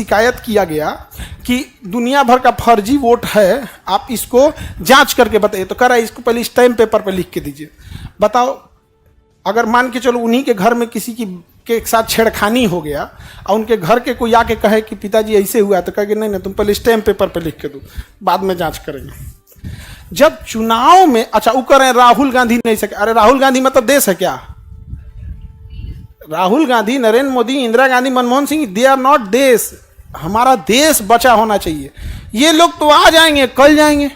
शिकायत किया गया कि दुनिया भर का फर्जी वोट है, आप इसको जांच करके बताइए। तो कह रहा है इसको पहले स्टैम्प पेपर पर लिख के दीजिए। बताओ, अगर मान के चलो उन्हीं के घर में किसी की के साथ छेड़खानी हो गया और उनके घर के कोई आके कहे कि पिताजी ऐसे हुआ, तो कहेंगे नहीं नहीं तुम पहले स्टैम्प पेपर पर लिख के दो, बाद में जांच करेंगे। जब चुनाव में अच्छा वो कह रहे हैं राहुल गांधी नहीं सके, अरे राहुल गांधी मतलब देश है क्या? Rahul Gandhi, Narendra Modi, Indira Gandhi, Manmohan Singh, they are not देश। हमारा देश बचा होना चाहिए। ये लोग तो आ जाएंगे, कल जाएंगे।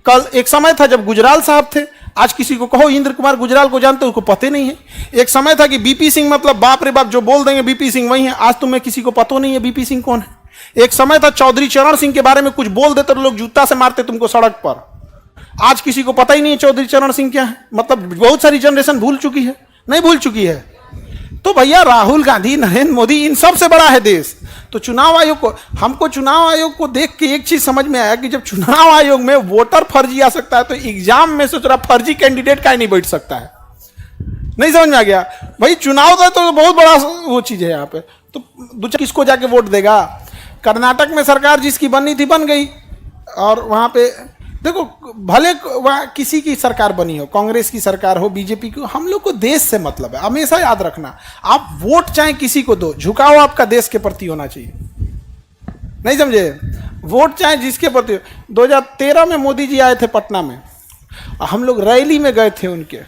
कल एक समय था जब गुजराल साहब थे, आज किसी को कहो इंद्र कुमार गुजराल को जानते हो, उसको पता नहीं है। एक समय था कि बीपी सिंह मतलब बाप रे बाप, जो बोल देंगे बीपी सिंह वही है। आज तुम्हें किसी को पता नहीं है बीपी सिंह कौन है। एक समय था चौधरी चरण सिंह के बारे में कुछ बोल देते तो लोग जूता से मारते तुमको सड़क पर। आज किसी को पता ही नहीं है चौधरी चरण सिंह क्या है। मतलब बहुत सारी जनरेशन भूल चुकी है, नहीं भूल चुकी है। तो भैया राहुल गांधी, नरेंद्र मोदी, इन सबसे बड़ा है देश। तो चुनाव आयोग को, हमको चुनाव आयोग को देख के एक चीज समझ में आया कि जब चुनाव आयोग में वोटर फर्जी आ सकता है तो एग्जाम में सोच रहा फर्जी कैंडिडेट का नहीं बैठ सकता है। नहीं समझ में आ गया भाई। चुनाव का तो बहुत बड़ा वो चीज है यहाँ पे। तो दूसरा किसको जाके वोट देगा? कर्नाटक में सरकार जिसकी बननी थी बन गई, और वहां पे देखो भले वहाँ किसी की सरकार बनी हो, कांग्रेस की सरकार हो, बीजेपी की, हम लोग को देश से मतलब है। हमेशा याद रखना, आप वोट चाहे किसी को दो, झुकाव आपका देश के प्रति होना चाहिए। नहीं समझे? वोट चाहे जिसके प्रति। 2013 में मोदी जी आए थे पटना में, हम लोग रैली में गए थे उनके।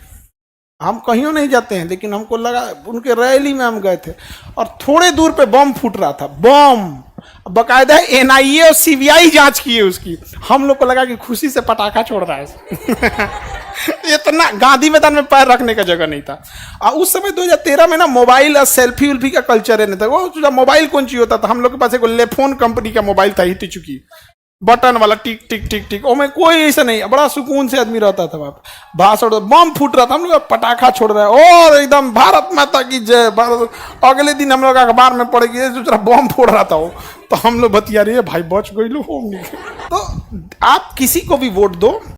हम कहीं नहीं जाते हैं, लेकिन हमको लगा उनके रैली में हम गए थे, और थोड़े दूर पे बम फूट रहा था। बम बकायदा एनआईए और सीबीआई जांच की है उसकी। हम लोग को लगा कि खुशी से पटाखा छोड़ रहा है। इतना गांधी मैदान में पैर रखने का जगह नहीं था। और उस समय 2013 में ना मोबाइल और सेल्फी उल्फी का कल्चर नहीं था। वो मोबाइल कौन चीज होता था? हम लोग के पास एक लेफोन कंपनी का मोबाइल था, हिट चुकी, बटन वाला, टिक टिक टिक टिक। और में कोई ऐसा नहीं, बड़ा सुकून से आदमी रहता था। वहां भाषण, बम फूट रहा था, हम लोग पटाखा छोड़ रहे हैं और एकदम भारत माता की जय भारत। अगले दिन हम लोग अखबार में पढ़ गए बम फोड़ रहा था वो, तो हम लोग बतिया रही है भाई बच गई लो। तो आप किसी को भी वोट दो,